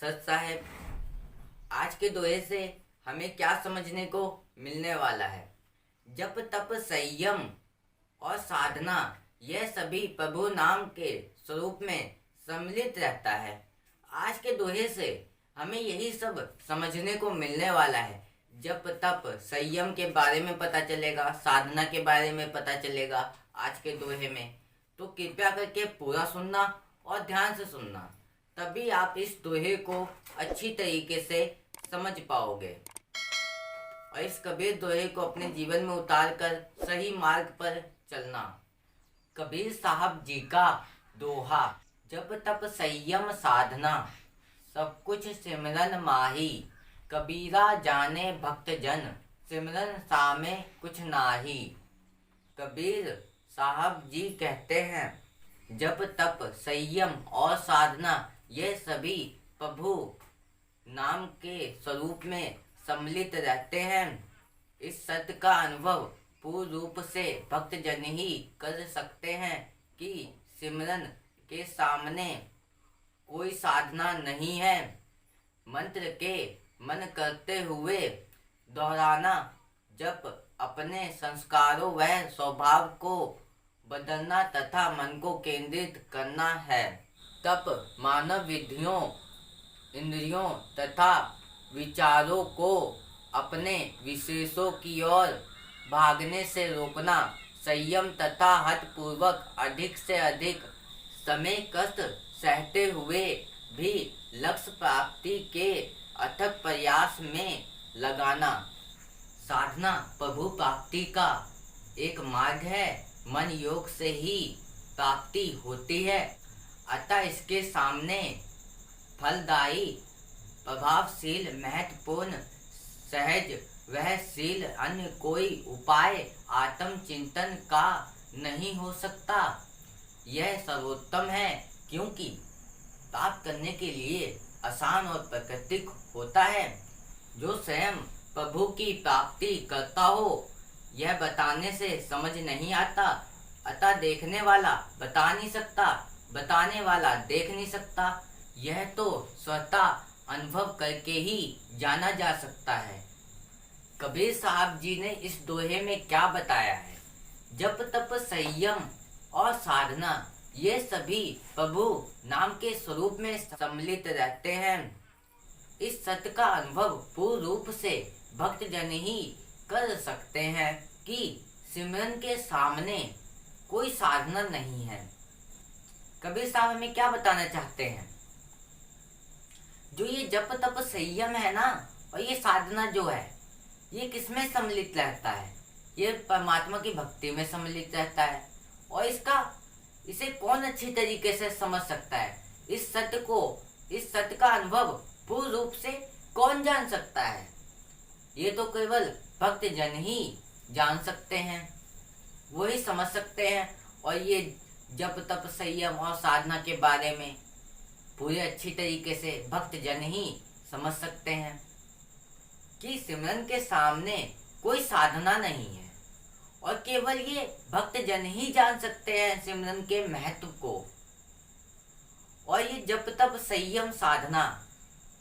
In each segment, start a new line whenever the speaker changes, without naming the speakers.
सच साहेब, आज के दोहे से हमें क्या समझने को मिलने वाला है। जप तप संयम और साधना, यह सभी प्रभु नाम के स्वरूप में सम्मिलित रहता है। आज के दोहे से हमें यही सब समझने को मिलने वाला है। जप तप संयम के बारे में पता चलेगा, साधना के बारे में पता चलेगा आज के दोहे में। तो कृपया करके पूरा सुनना और ध्यान से सुनना, तभी आप इस दोहे को अच्छी तरीके से समझ पाओगे और इस कबीर दोहे को अपने जीवन में उतार कर सही मार्ग पर चलना। कबीर साहब जी का दोहा, जप तप संयम साधना, सब कुछ सिमरन माही। कबीरा जाने भक्त जन, सिमरन सामे कुछ नाही। कबीर साहब जी कहते हैं, जप तप संयम और साधना, ये सभी प्रभु नाम के स्वरूप में सम्मिलित रहते हैं। इस सत्य का अनुभव पूर्ण रूप से भक्त जन ही कर सकते हैं कि सिमरन के सामने कोई साधना नहीं है। मंत्र के मन करते हुए दोहराना, जप अपने संस्कारों व स्वभाव को बदलना तथा मन को केंद्रित करना है। तप मानव विधियों, इंद्रियों तथा विचारों को अपने विशेषों की ओर भागने से रोकना। संयम तथा हठपूर्वक अधिक से अधिक समय कष्ट सहते हुए भी लक्ष्य प्राप्ति के अथक प्रयास में लगाना। साधना प्रभु प्राप्ति का एक मार्ग है। मन योग से ही प्राप्ति होती है, अतः इसके सामने फलदायी, प्रभावशील, महत्वपूर्ण, सहज वह शील अन्य कोई उपाय आत्म चिंतन का नहीं हो सकता। यह सर्वोत्तम है, क्योंकि प्राप्त करने के लिए आसान और प्राकृतिक होता है। जो स्वयं प्रभु की प्राप्ति करता हो, यह बताने से समझ नहीं आता, अतः देखने वाला बता नहीं सकता, बताने वाला देख नहीं सकता। यह तो स्वतः अनुभव करके ही जाना जा सकता है। कबीर साहब जी ने इस दोहे में क्या बताया है? जप तप संयम और साधना, ये सभी प्रभु नाम के स्वरूप में सम्मिलित रहते हैं। इस सत्य का अनुभव पूर्ण रूप से भक्त जन ही कर सकते हैं कि सिमरन के सामने कोई साधना नहीं है। कबीर साहब हमें क्या बताना चाहते हैं? जो ये जप तप संयम है ना, और ये साधना जो है, ये किसमें सम्मिलित रहता है? ये परमात्मा की भक्ति में सम्मिलित रहता है। और इसे कौन अच्छी तरीके से समझ सकता है? इस सत्य का अनुभव पूर्ण रूप से कौन जान सकता है? ये तो केवल भक्त जन ही जान सकते हैं, वही समझ सकते हैं। और ये जप तप संयम और साधना के बारे में पूरे अच्छी तरीके से भक्त जन ही समझ सकते हैं कि सिमरन के सामने कोई साधना नहीं है, और केवल ये भक्त जन ही जान सकते हैं सिमरन के महत्व को। और ये जप तप संयम साधना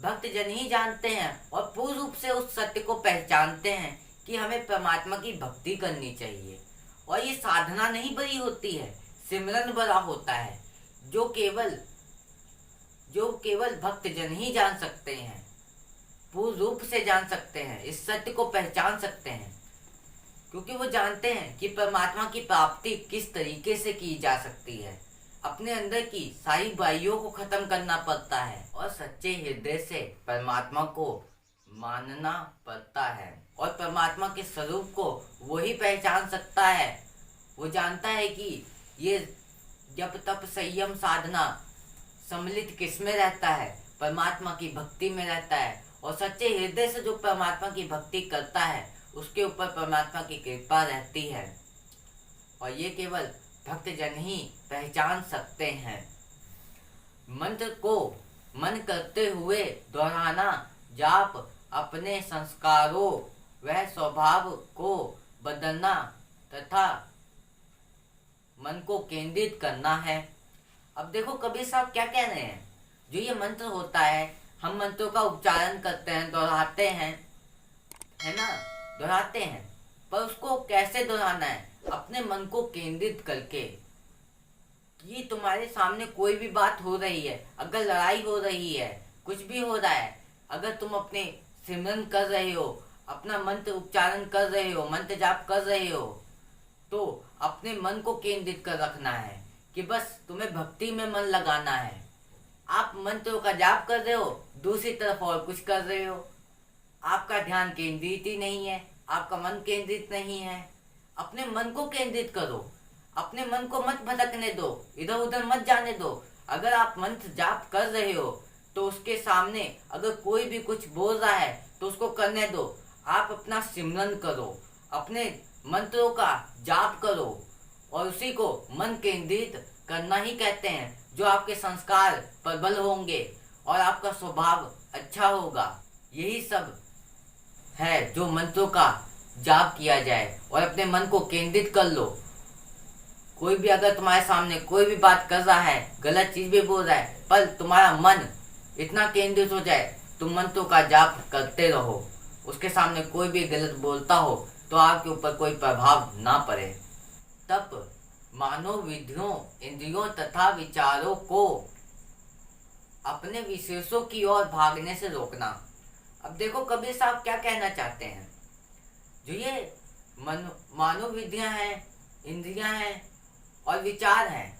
भक्त जन ही जानते हैं और पूर्ण रूप से उस सत्य को पहचानते हैं कि हमें परमात्मा की भक्ति करनी चाहिए। और ये साधना नहीं बड़ी होती है, सिमरन बड़ा होता है, जो केवल भक्त जन ही जान सकते हैं, पूर्ण रूप से जान सकते हैं, इस सत्य को पहचान सकते हैं। क्योंकि वो जानते हैं कि परमात्मा की प्राप्ति किस तरीके से की जा सकती है। अपने अंदर की सारी बुराइयों को खत्म करना पड़ता है और सच्चे हृदय से परमात्मा को मानना पड़ता है। और परमात्मा के स्वरूप को वही पहचान सकता है। वो जानता है कि ये जप तप संयम साधना सम्मिलित किस में रहता है? परमात्मा की भक्ति में रहता है। और सच्चे हृदय से जो परमात्मा की भक्ति करता है, उसके ऊपर परमात्मा की कृपा रहती है। और ये केवल भक्त जन ही पहचान सकते हैं। मंत्र को मन करते हुए दोहराना, जाप अपने संस्कारों व स्वभाव को बदलना तथा मन को केंद्रित करना है। अब देखो कबीर साहब क्या कह रहे हैं। जो ये मंत्र होता है, हम मंत्रों का उच्चारण करते हैं, दोहराते हैं, है ना, दोहराते हैं, पर उसको कैसे दोहराना है? अपने मन को केंद्रित करके कि तुम्हारे सामने कोई भी बात हो रही है, अगर लड़ाई हो रही है, कुछ भी हो रहा है, अगर तुम अपने सिमरन कर रहे हो, अपना मंत्र उच्चारण कर रहे हो, मंत्र जाप कर रहे हो, तो अपने मन को केंद्रित कर रखना है कि बस तुम्हें भक्ति में मन लगाना है। आप मंत्रों का जाप कर रहे हो, दूसरी तरफ और कुछ कर रहे हो, आपका ध्यान केंद्रित ही नहीं है, आपका मन केंद्रित नहीं है। अपने मन को केंद्रित करो, अपने मन को मत भटकने दो, इधर उधर मत जाने दो। अगर आप मंत्र जाप कर रहे हो तो उसके सामने अगर कोई भी कुछ बोल रहा है तो उसको करने दो। आप अपना सिमरन करो, अपने मंत्रों का जाप करो, और उसी को मन केंद्रित करना ही कहते हैं, जो आपके संस्कार प्रबल होंगे और आपका स्वभाव अच्छा होगा। यही सब है जो मंत्रों का जाप किया जाए, और अपने मन को केंद्रित कर लो। कोई भी अगर तुम्हारे सामने कोई भी बात कर रहा है, गलत चीज भी बोल रहा है, पर तुम्हारा मन इतना केंद्रित हो जाए, तुम मंत्रों का जाप करते रहो, उसके सामने कोई भी गलत बोलता हो तो आपके ऊपर कोई प्रभाव ना पड़े। तब मानव विधियों, इंद्रियों तथा विचारों को अपने विशेषों की ओर भागने से रोकना। अब देखो कबीर साहब क्या कहना चाहते हैं। जो ये मानव विधियां हैं, इंद्रियां हैं और विचार हैं,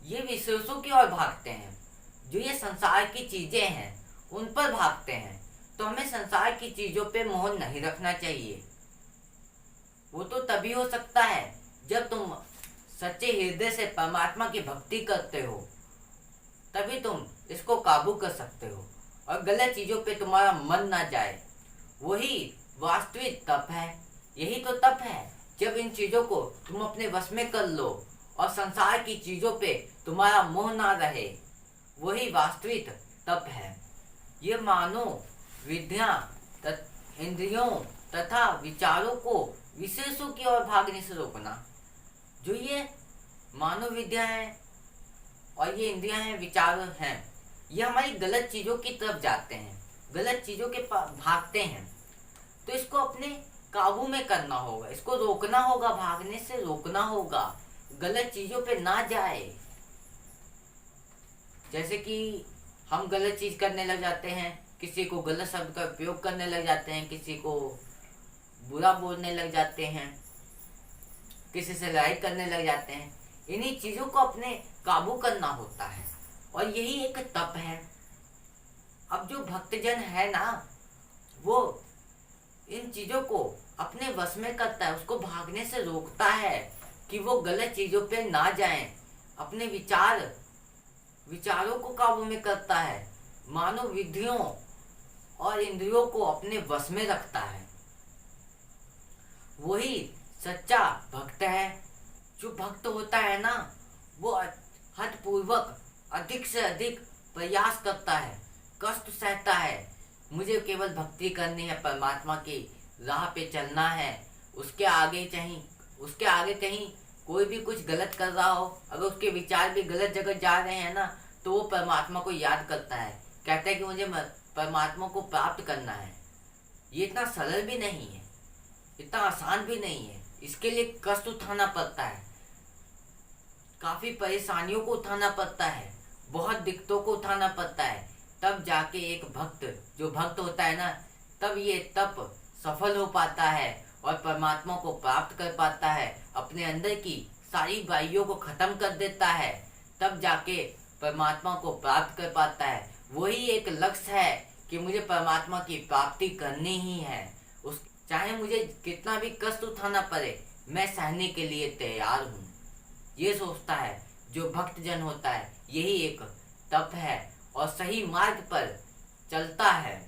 ये विशेषों की ओर भागते हैं। जो ये संसार की चीजें हैं उन पर भागते हैं। तो हमें संसार की चीजों पे मोह नहीं रखना चाहिए। वो तो तभी हो सकता है जब तुम सच्चे हृदय से परमात्मा की भक्ति करते हो, तभी तुम इसको काबू कर सकते हो और गलत चीजों पे तुम्हारा मन ना जाए। वही वास्तविक तप है। यही तो तप है, जब इन चीजों को तुम अपने वश में कर लो और संसार की चीजों पे तुम्हारा मोह ना रहे, वही वास्तविक तप है। ये मानो विद्या इंद्रियों तथा विचारों को विशेषों की ओर भागने से रोकना। जो ये मानव विद्या है और ये इंद्रियां हैं, विचार हैं, ये हमारी गलत चीजों की तरफ जाते हैं, गलत चीजों के भागते हैं। तो इसको अपने काबू में करना होगा, इसको रोकना होगा, भागने से रोकना होगा, गलत चीजों पे ना जाए। जैसे कि हम गलत चीज करने लग जाते हैं, किसी को गलत शब्द का उपयोग करने लग जाते हैं, किसी को बुरा बोलने लग जाते हैं, किसी से लड़ाई करने लग जाते हैं। इन्हीं चीजों को अपने काबू करना होता है और यही एक तप है। अब जो भक्तजन है ना, वो इन चीजों को अपने वश में करता है, उसको भागने से रोकता है कि वो गलत चीजों पे ना जाएं। अपने विचारों को काबू में करता है, मानव विधियों और इंद्रियों को अपने वश में रखता है। वही सच्चा भक्त है। जो भक्त होता है ना, वो हठपूर्वक अधिक से अधिक प्रयास करता है, कष्ट सहता है। मुझे केवल भक्ति करनी है, परमात्मा की राह पे चलना है। उसके आगे कहीं कोई भी कुछ गलत कर रहा हो, अगर उसके विचार भी गलत जगह जा रहे हैं ना, तो वो परमात्मा को याद करता है, कहता है कि मुझे परमात्मा को प्राप्त करना है। ये इतना सरल भी नहीं है, इतना आसान भी नहीं है। इसके लिए कष्ट उठाना पड़ता है, काफी परेशानियों को उठाना पड़ता है, बहुत दिक्कतों को उठाना पड़ता है। तब जाके एक भक्त, जो भक्त होता है ना, तब ये तप सफल हो पाता है और परमात्मा को प्राप्त कर पाता है, अपने अंदर की सारी बुराइयों को खत्म कर देता है, तब जाके परमात्मा को प्राप्त कर पाता है। वही एक लक्ष्य है कि मुझे परमात्मा की प्राप्ति करनी ही है। चाहे मुझे कितना भी कष्ट उठाना पड़े, मैं सहने के लिए तैयार हूँ। ये सोचता है जो भक्तजन होता है। यही एक तप है और सही मार्ग पर चलता है।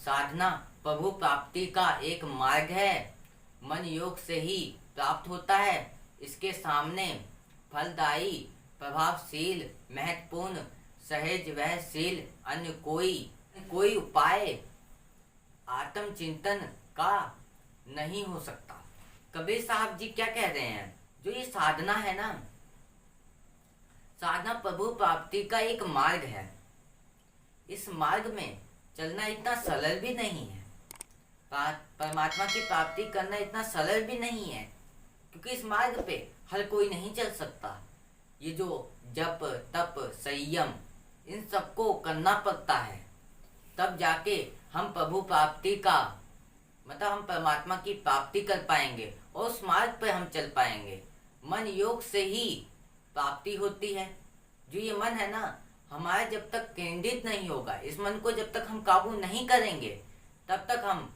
साधना प्रभु प्राप्ति का एक मार्ग है, मन योग से ही प्राप्त होता है। इसके सामने फलदायी, प्रभावशील, महत्वपूर्ण, सहज वह शील अन्य कोई उपाय आत्मचिंतन का नहीं हो सकता। कबीर साहब जी क्या कह रहे हैं, जो ये साधना है ना, साधना प्रभु प्राप्ति का एक मार्ग है। इस मार्ग में चलना इतना सरल भी नहीं है। परमात्मा की प्राप्ति करना इतना सरल भी नहीं है, क्योंकि इस मार्ग पे हर कोई नहीं चल सकता। ये जो जप तप संयम इन सबको करना पड़ता है, तब जाके हम प्रभु प्राप्ति का मतलब हम परमात्मा की प्राप्ति कर पाएंगे और उस मार्ग पर हम चल पाएंगे। मन योग से ही प्राप्ति होती है। जो ये मन है ना हमारा, जब तक केंद्रित नहीं होगा, इस मन को जब तक हम काबू नहीं करेंगे, तब तक हम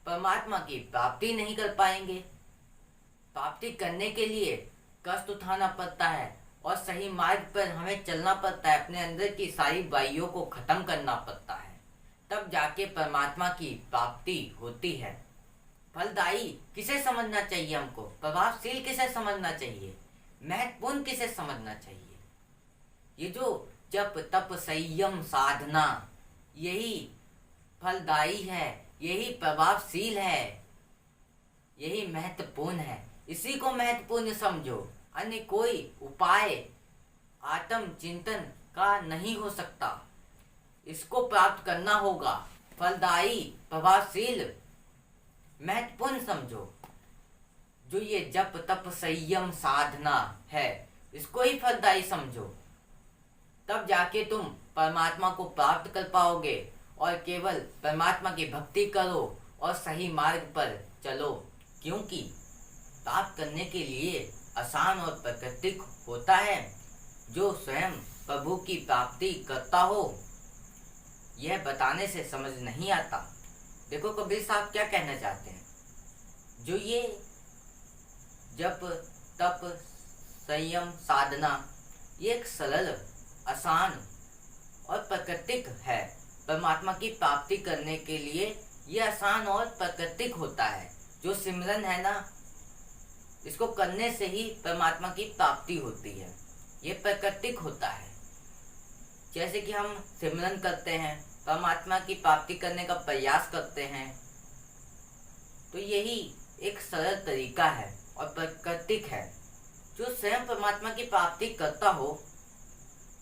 परमात्मा की प्राप्ति नहीं कर पाएंगे। प्राप्ति करने के लिए कष्ट उठाना पड़ता है और सही मार्ग पर हमें चलना पड़ता है। अपने अंदर की सारी बुराइयों को खत्म करना पड़ता है, तब जाके परमात्मा की प्राप्ति होती है। फलदायी किसे समझना चाहिए हमको, प्रभावशील किसे समझना चाहिए, महत्वपूर्ण किसे समझना चाहिए? ये जो जप तप संयम साधना, यही फलदायी है, यही प्रभावशील है, यही महत्वपूर्ण है। इसी को महत्वपूर्ण समझो। अन्य कोई उपाय आत्म चिंतन का नहीं हो सकता। इसको प्राप्त करना होगा। फलदायी प्रभावशील महत्वपूर्ण समझो। जो ये जप तप संयम साधना है, इसको ही फलदायी समझो। तब जाके तुम परमात्मा को प्राप्त कर पाओगे और केवल परमात्मा की भक्ति करो और सही मार्ग पर चलो। क्योंकि प्राप्त करने के लिए आसान और प्राकृतिक होता है। जो स्वयं प्रभु की प्राप्ति करता हो, यह बताने से समझ नहीं आता। देखो कबीर साहब क्या कहना चाहते हैं। जो ये जप तप संयम साधना, ये एक सरल आसान और प्राकृतिक है। परमात्मा की प्राप्ति करने के लिए ये आसान और प्राकृतिक होता है। जो सिमरन है ना, इसको करने से ही परमात्मा की प्राप्ति होती है। ये प्राकृतिक होता है। जैसे कि हम सिमरन करते हैं, परमात्मा की प्राप्ति करने का प्रयास करते हैं, तो यही एक सरल तरीका है और प्राकृतिक है। जो स्वयं परमात्मा की प्राप्ति करता हो,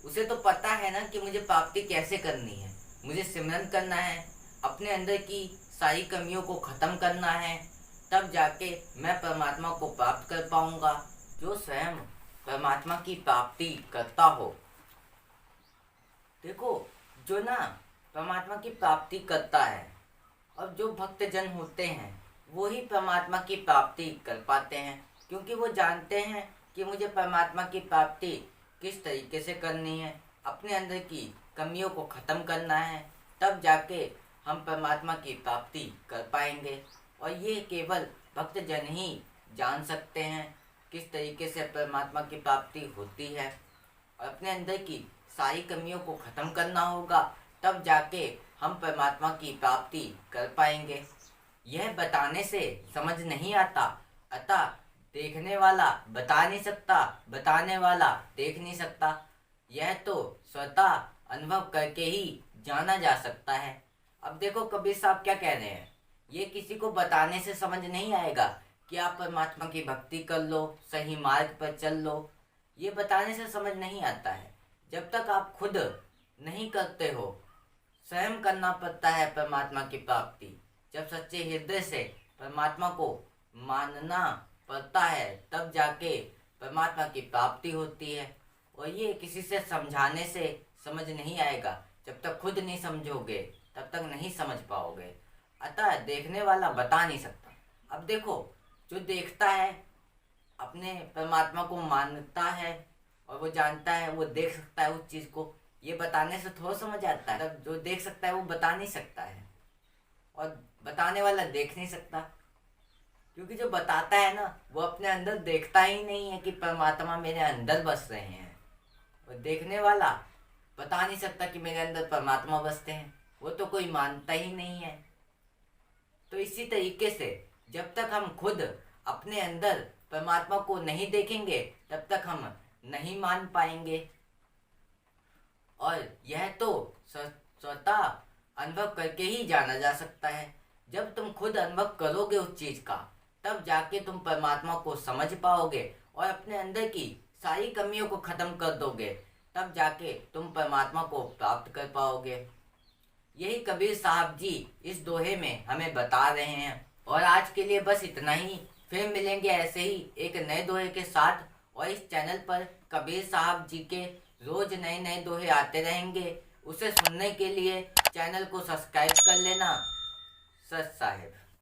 उसे तो पता है ना कि मुझे प्राप्ति कैसे करनी है। मुझे सिमरन करना है, अपने अंदर की सारी कमियों को खत्म करना है, तब जाके मैं परमात्मा को प्राप्त कर पाऊंगा। जो स्वयं परमात्मा की प्राप्ति करता हो, देखो जो ना परमात्मा की प्राप्ति करता है, और जो भक्तजन होते हैं वो ही परमात्मा की प्राप्ति कर पाते हैं। क्योंकि वो जानते हैं कि मुझे परमात्मा की प्राप्ति किस तरीके से करनी है, अपने अंदर की कमियों को ख़त्म करना है, तब जाके हम परमात्मा की प्राप्ति कर पाएंगे। और ये केवल भक्तजन ही जान सकते हैं किस तरीके से परमात्मा की प्राप्ति होती है। और अपने अंदर की सारी कमियों को ख़त्म करना होगा, तब जाके हम परमात्मा की प्राप्ति कर पाएंगे। यह बताने से समझ नहीं आता, अतः देखने वाला बता नहीं सकता, बताने वाला देख नहीं सकता। यह तो स्वतः अनुभव करके ही जाना जा सकता है। अब देखो कबीर साहब क्या कह रहे हैं। ये किसी को बताने से समझ नहीं आएगा कि आप परमात्मा की भक्ति कर लो, सही मार्ग पर चल लो। ये बताने से समझ नहीं आता है। जब तक आप खुद नहीं करते हो, स्वयं करना पड़ता है परमात्मा की प्राप्ति। जब सच्चे हृदय से परमात्मा को मानना पड़ता है, तब जाके परमात्मा की प्राप्ति होती है। और ये किसी से समझाने से समझ नहीं आएगा। जब तक खुद नहीं समझोगे, तब तक नहीं समझ पाओगे। अतः देखने वाला बता नहीं सकता। अब देखो, जो देखता है अपने परमात्मा को मानता है और वो जानता है, वो देख सकता है उस चीज़ को। ये बताने से थोड़ा समझ आता है। तब जो देख सकता है वो बता नहीं सकता है, और बताने वाला देख नहीं सकता। क्योंकि जो बताता है ना, वो अपने अंदर देखता ही नहीं है कि परमात्मा मेरे अंदर बस रहे हैं। और देखने वाला बता नहीं सकता कि मेरे अंदर परमात्मा बसते हैं। वो तो कोई मानता ही नहीं है। तो इसी तरीके से जब तक हम खुद अपने अंदर परमात्मा को नहीं देखेंगे, तब तक हम नहीं मान पाएंगे। और यह तो स्वतः अनुभव करके ही जाना जा सकता है। जब तुम खुद अनुभव करोगे उस चीज़ का, तब जाके तुम परमात्मा को समझ पाओगे और अपने अंदर की सारी कमियों को ख़त्म कर दोगे। तब जाके तुम परमात्मा को प्राप्त कर पाओगे। यही कबीर साहब जी इस दोहे में हमें बता रहे हैं। और आज के लिए बस इतना ही। फिर मिलेंगे ऐसे ही एक नए दोहे के साथ। और इस चैनल पर कबीर साहब जी के रोज नए नए दोहे आते रहेंगे। उसे सुनने के लिए चैनल को सब्सक्राइब कर लेना। सत साहिब।